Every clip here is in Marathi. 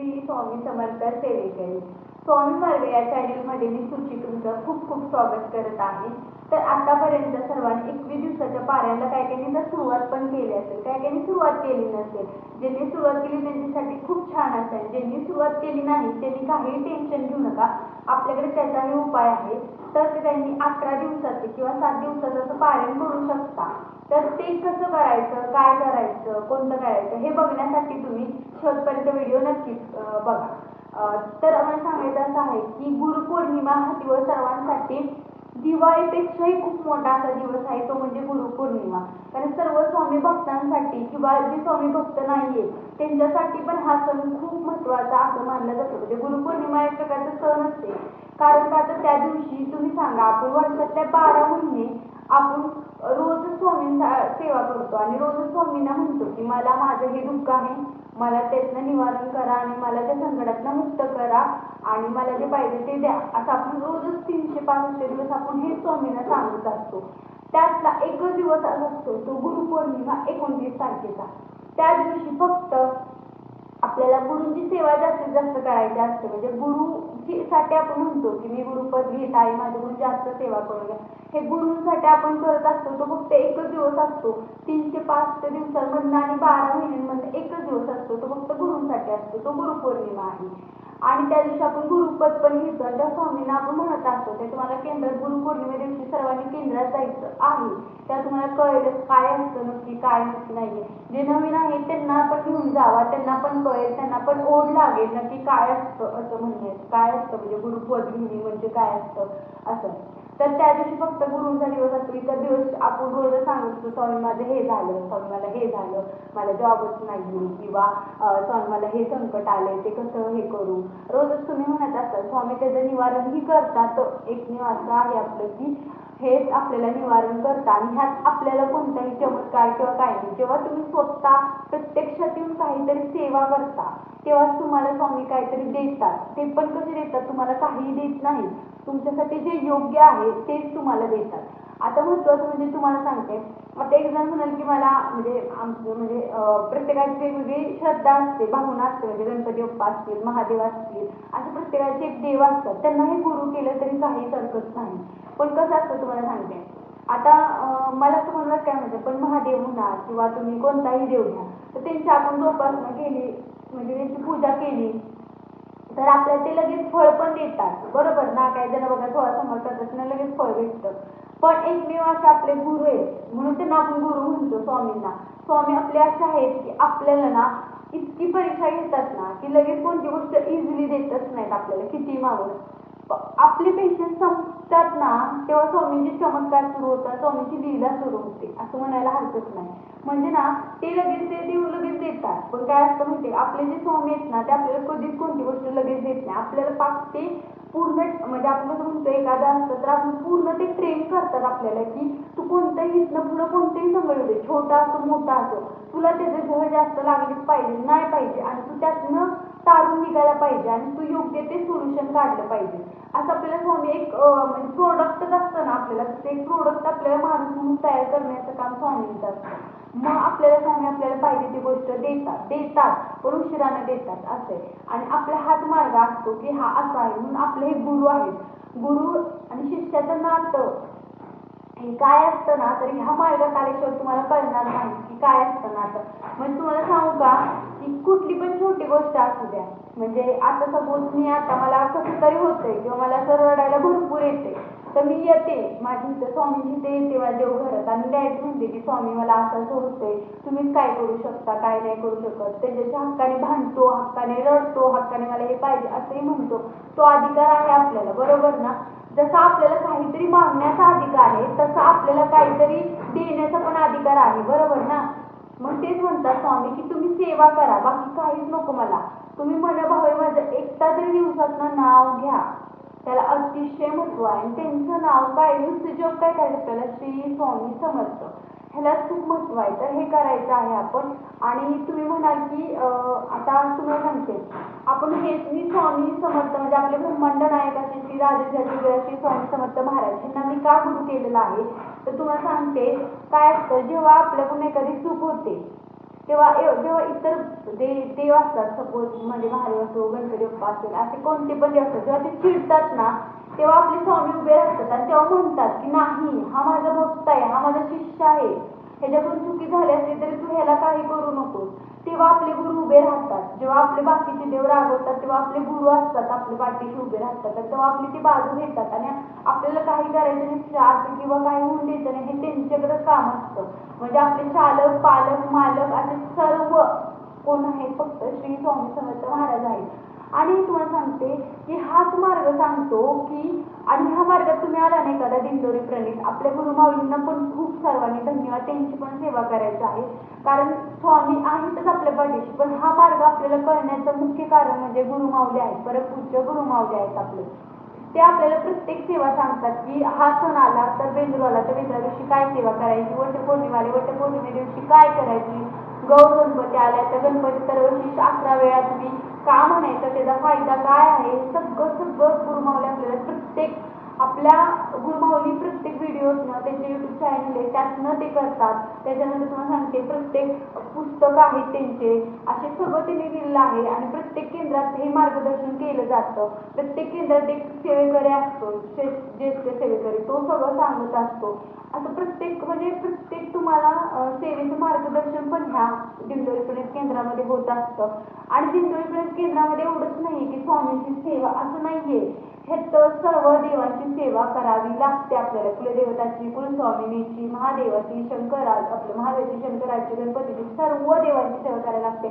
श्री स्वामी समर्थ सेवेकरी स्वामी मार्ग या चॅनलमध्ये मी सुची तुमचं खूप खूप स्वागत करत आहे। तर आतापर्यंत सर्वांनी 21 दिवसाच्या पारायणाला काही तर सुरुवात पण केली असेल, काही सुरुवात केली नसेल। ज्यांनी सुरुवात केली त्यांच्यासाठी खूप छान असेल, ज्यांनी सुरुवात केली नाही त्यांनी काही टेन्शन घेऊ नका, आपल्याकडे त्याचाही उपाय आहे। तर त्यांनी 11 दिवसाचे किंवा 7 दिवसाचं पारायण करू शकता। तर ते कसं करायचं, काय करायचं, कोणतं करायचं हे बघण्यासाठी तुम्ही शेवटपर्यंत व्हिडिओ नक्कीच बघा। तर मला सांगायचं असं आहे की गुरुपौर्णिमा हा दिवस सर्वांसाठी दिवाळीपेक्षाही खूप मोठा असा दिवस आहे, तो म्हणजे गुरुपौर्णिमा। कारण सर्व स्वामी भक्तांसाठी किंवा जे स्वामी भक्त नाहीये त्यांच्यासाठी पण हा सण खूप महत्त्वाचा असं मानलं जातं। म्हणजे गुरुपौर्णिमा एक प्रकारचा सण असते, कारण का तर त्या दिवशी तुम्ही सांगा, आपण वर्षातल्या 12 महिने आपण रोज स्वामींची सेवा करतो आणि रोज स्वामींना म्हणतो की मला माझं हे दुःख आहे, मला त्यातनं निवारण करा आणि मला त्या संकटातनं मुक्त करा आणि मला जे पाहिजे ते द्या, असं आपण रोजच 365 दिवस आपण हे स्वामींना सांगत असतो। त्यातला एकच दिवस असतो तो गुरुपौर्णिमा 29 तारखेचा। त्या दिवशी फक्त आपल्याला गुरुंची सेवा जास्तीत जास्त करायची असते। म्हणजे गुरुची साठी आपण म्हणतो की मी गुरुपद घेत आहे, माझ्याकडून जास्त सेवा करू द्या, हे गुरुंसाठी आपण करत असतो। तो फक्त एकच दिवस असतो, 305 दिवसांमधून आणि 12 महिन्यांमध्ये एकच दिवस असतो, तो फक्त गुरुंसाठी असतो, तो गुरुपौर्णिमा आहे। आणि त्या दिवशी आपण गुरुपद पण घेतो, त्या स्वामींना आपण म्हणत असतो। ते तुम्हाला केंद्रात गुरुपौर्णिमे दिवशी सर्वांनी केंद्रात जायचं आहे, त्या तुम्हाला कळेल काय असतं नक्की काय नक्की नाहीये। जे नवीन आहे त्यांना आपण घेऊन जावा, त्यांना पण कळेल, त्यांना पण ओढ लागेल नक्की काय असतं असं म्हणण्याचं, काय असतं म्हणजे गुरुपौर्णिमा म्हणजे काय असतं असं। तर त्या दिवशी फक्त गुरुंचा दिवस असतो। इतर दिवस आपण रोज सांगत असतो स्वामी माझं हे झालं, स्वामी मला हे झालं, मला जॉबच नाही, किंवा स्वामी मला हे संकट आले ते कसं हे करू, रोजच तुम्ही म्हणत असता। स्वामी त्याचं निवारणही करतात, एक निवारण आहे आपलं की हेच आपल्याला निवारण करतात आणि ह्यात आपल्याला कोणताही चमत्कार किंवा काय नाही। जेव्हा तुम्ही स्वतः प्रत्यक्षात येऊन काहीतरी सेवा करता तेव्हा तुम्हाला स्वामी काहीतरी देतात, ते पण कसे देतात, तुम्हाला काही देत नाही, तुमच्यासाठी जे योग्य आहे तेच तुम्हाला देतात। आता महत्त्वाचं म्हणजे तुम्हाला सांगते, आता एक जण म्हणाल की मला म्हणजे आमचं म्हणजे प्रत्येकाची वेगवेगळी श्रद्धा असते, भावना असते। म्हणजे गणपती बाप्पा असतील, महादेव असतील, असे प्रत्येकाचे एक देव असतात, त्यांना हे गुरु केलं तरी काहीच हरकत नाही। पण कसं असतं तुम्हाला सांगते, आता मला तुम्हाला काय म्हणते, पण महादेव म्हणा किंवा तुम्ही कोणताही देव घ्या, तर त्यांची आपण जोपासना केली म्हणजे त्यांची पूजा केली तर आपल्याला ते लगेच फळ पण देतात, बरोबर ना। काही जण बघा थोडा समोर करतात ना लगेच फळ भेटतं, पण एकमेव असे आपले गुरु आहेत म्हणून त्यांना आपण गुरु म्हणतो स्वामींना। स्वामी आपले असे आहेत की आपल्याला ना इतकी परीक्षा घेतात ना की लगेच कोणती गोष्ट इझिली देतच नाहीत आपल्याला, किती मागून। आपले पेशंट संपतात ना तेव्हा स्वामींचे चमत्कार सुरू होतात, स्वामींची लीला सुरू होते असं म्हणायला हरकत नाही। म्हणजे ना ते लगेच ते देव लगेच देतात, पण काय असतं माहिती, आपले जे स्वामी आहेत ना ते आपल्याला कधीच कोणती गोष्ट लगेच देत नाही, आपल्याला पाक ते पूर्ण म्हणजे आपण कसं म्हणतो एखादं असतं तर आपण पूर्ण ते ट्रेन करतात आपल्याला की तू कोणतंही इथनं पुढं कोणतंही संकट येऊ दे, छोटा असो मोठा असो, तुला त्याचे झळ जास्त लागलीच पाहिजे नाही पाहिजे आणि तू त्यातनं तारून निघायला पाहिजे आणि तू योग्य ते सोल्युशन काढलं पाहिजे। असं आपल्याला स्वामी एक म्हणजे प्रोडक्टच असतं ना, आपल्याला ते प्रोडक्ट आपल्याला माणूस म्हणून तयार करण्याचं काम स्वामींचं असतं। मग आपल्याला स्वामी आपल्याला पाहिजे ती गोष्ट देतात पण उशिराने देतात असे। आणि आपला हाच मार्ग असतो की हा असा आहे म्हणून आपले हे गुरु आहेत। गुरु आणि शिष्याचं नातं हे काय असतं ना, तर ह्या मार्गात आल्याशिवाय तुम्हाला कळणार नाही की काय असतं नातं। म्हणजे तुम्हाला सांगू का की कुठली पण छोटी गोष्ट असू द्या, म्हणजे आता सपोज मी आता मला कसं तरी होतंय किंवा मला असं रडायला भरपूर येते, तर मी येते माझी इथं स्वामींची इथे येते माझ्या देवघरात आणि डायरेक्ट म्हणते की स्वामी मला असं होतंय, तुम्हीच काय करू शकता, काय नाही करू शकत। त्याच्याच्या हक्काने भांडतो, हक्काने रडतो, हक्काने मला हे पाहिजे असंही म्हणतो, तो अधिकार आहे आपल्याला, बरोबर ना। जसं आपल्याला काहीतरी मागण्याचा अधिकार आहे तसं आपल्याला काहीतरी देण्याचा पण अधिकार आहे, बरोबर ना। मग तेच म्हणतात स्वामी की तुम्ही सेवा करा, बाकी काहीच नको मला, तुम्ही मनभावे माझं एकदा तरी दिवसातनं नाव घ्या, त्याला अतिशय महत्व आहे। आणि त्यांचं नाव काय नुसतं जप काय करायचं, आपल्याला श्री स्वामी समर्थ ह्याला खूप महत्व आहे, तर हे करायचं आहे आपण। आणि तुम्ही म्हणाल की आता तुम्हाला सांगते, आपण हेच मी स्वामी समर्थ म्हणजे आपले ब्रह्मांड नायक असे श्री राजेश्वरी श्री स्वामी समर्थ महाराज यांना मी का गुरु केलेला आहे, तर तुम्हाला सांगते काय असतं, जेव्हा आपल्याकडून एखादी चूक होते जेव्हा इतर देव असतात, सपोज म्हणजे महादेव असो, गणपती बाप्पा असेल, असे कोणते पण देव असतात, जेव्हा ते चिडतात ना तेव्हा आपले स्वामी उभे राहतात आणि तेव्हा म्हणतात की नाही, हा माझा भक्त आहे, हा माझा शिष्य आहे, ह्याच्याकडून चुकी झाली असली तरी तू ह्याला काही करू नकोस. तेव्हा आपले गुरु उभे राहतात. जेव्हा आपले बाकीचे देव रागवतात तेव्हा आपले गुरु असतात आपले पाठीशी उभे राहतात आणि तेव्हा आपली ती बाजू घेतात आणि आपल्याला काही करायचं नाही, त्रास किंवा काही होऊन द्यायचं नाही, हे त्यांच्याकडे काम असतं. म्हणजे आपले चालक, पालक, मालक असे सर्व कोण आहेत, फक्त श्री स्वामी समर्थ महाराज आहेत. आणि तुम्हाला सांगते की हाच मार्ग सांगतो की, आणि ह्या मार्गात तुम्ही आला नाही एखादा दिंडोरी प्रणित, आपल्या गुरुमाऊलींना पण खूप सर्वांनी धन्यवाद, त्यांची पण सेवा करायची आहे. कारण स्वामी आहेतच आपल्या पाठीशी, पण हा मार्ग आपल्याला कळण्याचं मुख्य कारण म्हणजे गुरुमाऊली आहेत, परमपूज्य गुरुमाऊली आहेत आपले. ते आपल्याला प्रत्येक सेवा सांगतात की हा सण आला तर बेंद्रू आला तर बेंद्रा दिवशी काय सेवा करायची, वटपौर्णिमा आली वटपौर्णिमे दिवशी काय करायची, गौर गणपती आल्या तर गणपती दरवर्षी 11 वेळा तुम्ही का म्हणायचं, त्याचा फायदा काय आहे, सगळं सगळं गुरुमाऊली आपल्याला प्रत्येक आपल्या गुरुमाऊली प्रत्येक व्हिडिओजनं त्यांचे यूट्यूब चॅनल आहे त्यातनं ते करतात. त्याच्यानंतर तुम्हाला सांगते प्रत्येक पुस्तक आहेत त्यांचे, असे सगळं त्यांनी दिलेलं आहे आणि प्रत्येक केंद्रात हे मार्गदर्शन केलं जातं. प्रत्येक केंद्रात एक सेवेकरी असतो, ज्येष्ठ सेवेकरी, तो सगळं सांगत असतो. असं प्रत्येक म्हणजे प्रत्येक तुम्हाला सेवेचं मार्गदर्शन पण ह्या दिंडोरी प्रणित केंद्रामध्ये होत असतं. आणि दिंडोरी प्रणित केंद्रामध्ये एवढंच नाही की स्वामींची सेवा असं नाहीये, हे तर सर्व देवांची सेवा करावी लागते आपल्याला. कुलदेवताची, कुलस्वामिनीची, महादेवाची, आपल्या महादेवाची, शंकराची, गणपतीची, सर्व देवांची सेवा करायला लागते.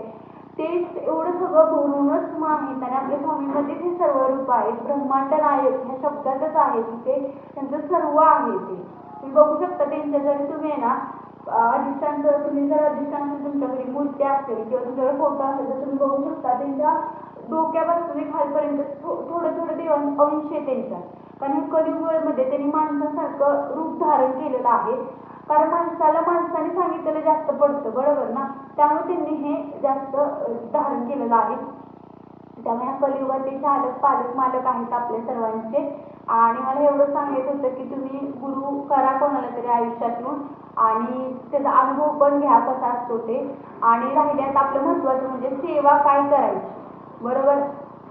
ते एवढं सगळं बोलूनच माहीत आणि आपल्या स्वामींमध्ये ते सर्व रूप आहेत. ब्रह्मांड नायक ह्या शब्दातच आहे की ते त्यांचं सर्व आहे. ते तुम्ही बघू शकता त्यांच्या जरी तुम्ही आहे ना अधिष्ठान, जर तुम्ही जर अधिष्ठान तुमच्याकडे मूर्ती असेल किंवा तुमच्याकडे फोटो असेल तर तुम्ही बघू शकता त्यांच्या डोक्यापासून खालपर्यंत थोडं थोडं देवांचा अंश आहे त्यांचा. कारण कलियुगामध्ये त्यांनी माणसासारखं रूप धारण केलेलं आहे. कारण माणसाला माणसाने सांगितलेलं जास्त पडतं, बरोबर ना, त्यामुळे त्यांनी हे जास्त धारण केलेलं आहे. त्यामुळे कलियुगात ते चालक, पालक, मालक आहेत आपल्या सर्वांचे. आणि मला एवढं सांगायचं होतं की तुम्ही गुरु करा कोणाला तरी आयुष्यातून आणि त्याचा अनुभव पण घ्या कसा असतो ते. आणि राहिल्यात आपलं महत्त्वाचं म्हणजे सेवा काय करायची, बरोबर.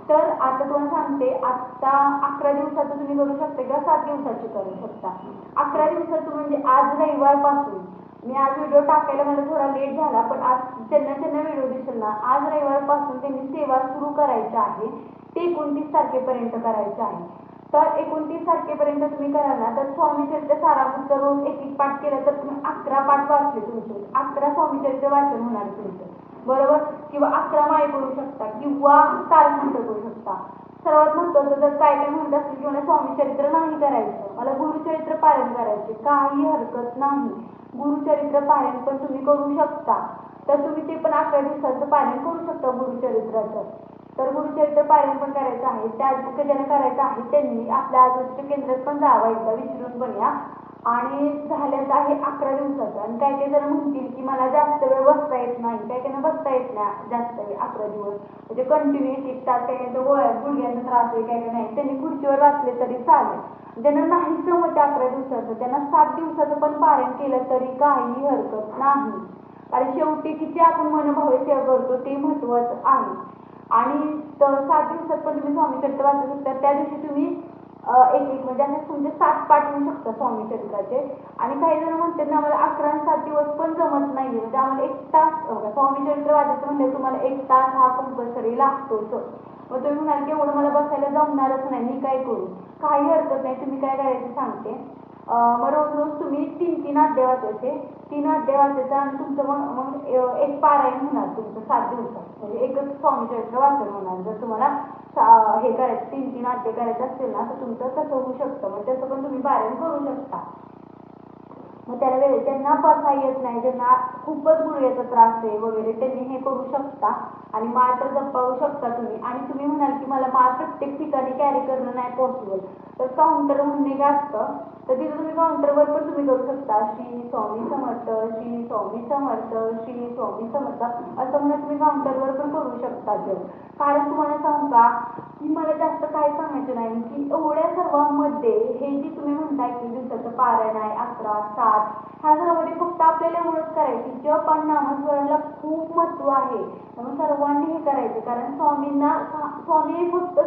तर आता तुम्हाला सांगते, आता 11 दिवसाचं तुम्ही करू शकता किंवा 7 दिवसाची करू शकता. 11 दिवसाचं म्हणजे आज रविवारपासून, मी आज व्हिडिओ टाकायला मला थोडा लेट झाला, पण आज ज्यांना ज्यांना व्हिडिओ दिसेल ना, आज रविवारपासून त्यांनी सेवा सुरू करायची आहे. ते 29 तारखेपर्यंत करायचे आहे. तर 29 तारखेपर्यंत तुम्ही कराल ना, तर स्वामीचरित्र सारामृत रोज एक पाठ केलं तर तुम्ही 11 पाठ वाचले, तुमचे 11 स्वामीचरित्र वाचन होणार तुमचं, बरोबर. किंवा 11 माळे करू शकता किंवा तारकमंत्र करू शकता. सर्वात महत्त्वाचं जर काय काय म्हणत असेल की मला स्वामीचरित्र नाही करायचं, मला गुरुचरित्र पारायण करायचे, काही हरकत नाही. गुरुचरित्र पारायण पण तुम्ही करू शकता. तर तुम्ही ते पण 11 दिवसाचं पारायण करू शकता गुरुचरित्राचं. तर गुरुचरित्र पारायण पण करायचं आहे. त्या ज्यांना करायचं आहे त्यांनी आपल्या आजूबाजूच्या केंद्रात पण जावं, एकदा विचारून पण या. आणि झाल्याचं आहे 11 दिवसाचं. आणि काही काही जण म्हणतील की मला जास्त वेळ बसता येत नाही, काही काही बसता येत नाही जास्त वेळ 11 दिवस, म्हणजे कंटिन्यू एक तास, काही काही गुडघ्यांचा त्रास आहे, काही काही नाही, त्यांनी खुर्चीवर वाचले तरी चालेल. ज्यांना नाही जमत 11 दिवसाचं त्यांना 7 दिवसाचं पण पारायण केलं तरी काही हरकत नाही. कारण शेवटी किती आपण मनोभावे सेवा करतो ते महत्त्वाचं आहे. आणि 7 दिवसात पण तुम्ही स्वामीचरित्र वाचू शकता. त्या दिवशी तुम्ही एक म्हणजे असे तुमचे 7 पाठ होऊ शकतात स्वामीचरित्राचे. आणि काही जण म्हणतात ना, आम्हाला 11 आणि 7 दिवस पण जमत नाही, म्हणजे आम्हाला 1 तास स्वामीचरित्र वाचायचं म्हणजे तुम्हाला 1 तास हा कंपल्सरी लागतोच. मग तुम्ही म्हणाल की एवढं मला बसायला जमणारच नाही, मी काय करू, काही हरकत नाही. तुम्ही काय करायचं सांगते. मग रोज रोज तुम्ही 3 अध्याय वाचायचे, 3 अध्याय वाचायचं आणि तुमचं मग एक पारायण होणार तुमचं 7 दिवसात, म्हणजे एकच स्वामीचरित्र वाचन होणार. जर तुम्हाला हे करायचं 3 अध्याय करायचं असेल ना तर तुमचं तसं होऊ शकतं. मग तसं पण तुम्ही पारायण करू शकता. मग त्याला वेळ ज्यांना बसा येत नाही, ज्यांना खूपच गुडघ्याचा त्रास आहे वगैरे, त्यांनी हे करू शकता. आणि माळ तर जपावू शकता तुम्ही. आणि तुम्ही म्हणाल की मला माळ प्रत्येक ठिकाणी कॅरी करणं नाही पॉसिबल, तर काउंटर म्हणणे काय असतं, तर तिथं तुम्ही काउंटरवर पण तुम्ही करू शकता श्री स्वामी समर्थ, श्री स्वामी समर्थ, श्री स्वामी समर्थ असं म्हणून तुम्ही काउंटरवर पण करू शकता जप. कारण तुम्हाला सांगू का की मला जास्त काय सांगायचं नाही की एवढ्या सर्वांमध्ये हे जी तुम्ही म्हणताय की दिवसाचं पारायण आहे 11, 7, ह्या सर्वांमध्ये फक्त आपल्याला एवढंच करायचं, जप आणि नामस्मरणाला खूप महत्व आहे. त्यामुळे सर्वांनी हे करायचं, कारण स्वामी फक्त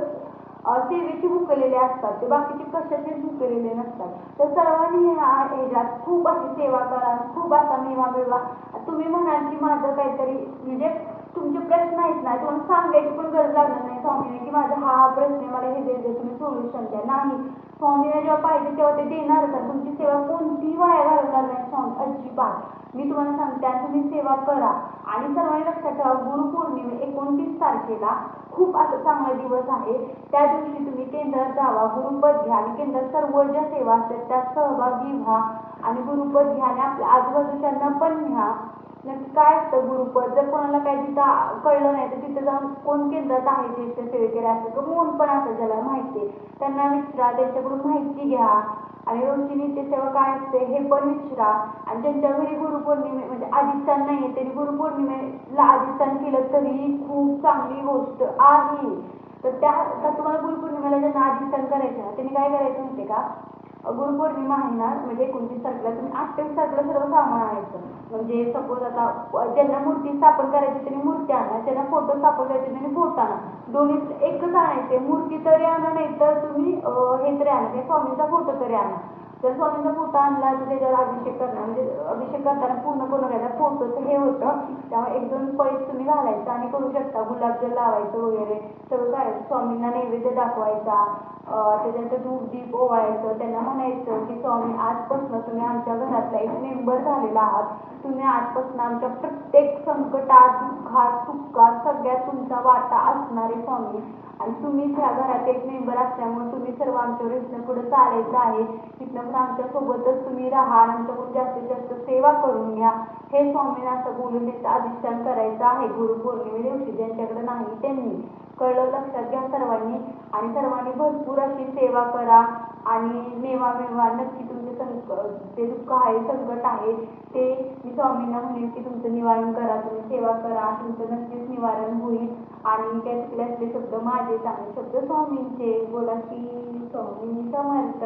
सेवेचे भुकलेले असतात, ते बाकीचे कशाचे भुकलेले नसतात. तर सर्वांनी ह्या ह्याच्यात खूप अशी सेवा करा, खूप असा मेवा मिळवा. तुम्ही म्हणाल की माझं काहीतरी म्हणजे तुमचे प्रश्न आहेत ना, तुम्हाला सांगायची पण गरज लागणार नाही स्वामीने की माझा हा प्रश्न आहे, मला हे दे, तुम्ही सोल्युशन द्या. नाही, स्वामीने जेव्हा पाहिजे तेव्हा ते देणारच. तुमची सेवा कोणतीही वाया घालवणार नाही स्वामी, अजिबात. मी तुम्हाला सांगते, आणि तुम्ही सेवा करा. आणि सर्वांनी लक्षात ठेवा, गुरुपौर्णिमे 29 तारखेला खूप असं चांगला दिवस आहे. त्या दिवशी तुम्ही केंद्रात जावा, गुरुपद घ्या आणि केंद्रात सर्व ज्या सेवा असतात त्यात सहभागी व्हा आणि गुरुपद घ्या आणि आपल्या आजूबाजूच्यांना पण घ्या. नक्की काय असतं गुरुपद, जर कोणाला काही तिथं कळलं नाही तर तिथे जाऊन कोण केंद्रात आहे ज्येष्ठ सेवेकरी असतं तो कोण पण असं ज्याला माहिती आहे त्यांना विचारा, त्यांच्याकडून माहिती घ्या आणि रोजची नित्यसेवा काय असते हे पण विचारा. आणि ज्यांच्या घरी गुरुपौर्णिमे म्हणजे अधिष्ठान नाही आहे त्यांनी गुरुपौर्णिमेला अधिष्ठान केलं तरी खूप चांगली गोष्ट आहे. तर त्या तुम्हाला गुरुपौर्णिमेला ज्यांना अधिष्ठान करायचं ना त्यांनी काय करायचं माहिती का, गुरुपौर्णिमा आहे ना म्हणजे 29 तारखेला तुम्ही 28 तारखेला सर्व सामान आणायचं. म्हणजे सपोज आता ज्यांना मूर्ती स्थापन करायची त्यांनी मूर्ती आणा, ज्यांना फोटो स्थापन करायचे त्यांनी फोटो आणा. दोन्हीत एकच आणायचे, मूर्ती तरी आणा नाही तर तुम्ही हे तरी आणा, ते स्वामींचा फोटो तरी आणा. जर स्वामींचा फोटो आणला तर त्याच्यावर अभिषेक करणार, म्हणजे अभिषेक करताना पूर्ण करून घ्यायचा, फोटोचं हे होतं. त्यामुळे 1-2 पळीत तुम्ही घालायचं आणि करू शकता, गुलाबजल लावायचं वगैरे सगळं करायचं. स्वामींना नैवेद्य दाखवायचा, त्याच्यानंतर धूप दीप ओवाळायचं, त्यांना म्हणायचं की स्वामी आजपासून तुम्ही आमच्या घरातला एक मेंबर झालेला आहात, तुम्ही आजपासून आमच्या प्रत्येक संकटात, दुःखात, सुखात सगळ्यात तुमचा वाटा असणारे स्वामी, आणि तुम्हीच ह्या घरात एक मेंबर असल्यामुळे तुम्ही सर्व आमच्यावर इथनं पुढे चालायचं आहे. इथनं पुढे आमच्यासोबतच तुम्ही राहा आणि आमच्याकडून जास्तीत जास्त सेवा करून घ्या. हे स्वामींना असं बोलून त्यांचं अधिष्ठान करायचं आहे गुरुपौर्णिमे दिवशी. ज्यांच्याकडे नाही त्यांनी कळलं, लक्षात घ्या सर्वांनी. आणि सर्वांनी भरपूर अशी सेवा करा आणि मेवा मिळवा. नक्की तुमचे जे दुःख आहे, संकट आहे ते मी स्वामींना म्हणेन की तुमचं निवारण करा, तुम्ही सेवा करा, तुमचं नक्कीच निवारण होईल. आणि काय चुकले असले शब्द माझे, चांगले शब्द स्वामींचे. बोला की स्वामी समर्थ.